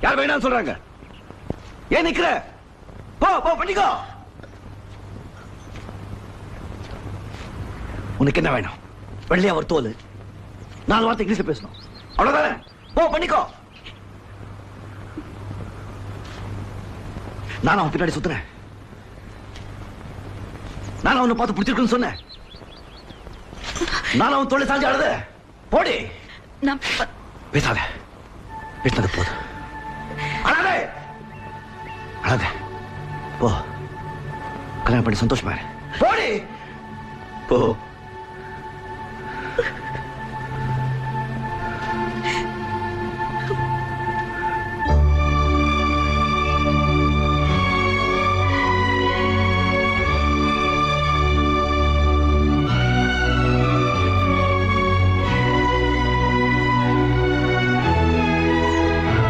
யார் வேணாம்னு சொல்றாங்க? ஏன் நிக்கிற? போ போ பண்ணிக்கோ. உனக்கு என்ன வேணும்? வெள்ளையா ஒரு தோல், 4 வார்த்தை இங்கிலீஷ்ல பேசணும், அவ்வளவுதானே? போ பண்ணிக்கோ. நான் அவன் பின்னாடி சுத்துறேன். நான் அவனை பார்த்து பிடிச்சிருக்குன்னு சொன்னேன். நான் அவன் தோலை சாஞ்சு அழுத. போடி. பேசாத, பேசினது போதும். அழாதே அழாதே. போ, கல்யாணம் பண்ணி சந்தோஷமா இரு. போடி போ.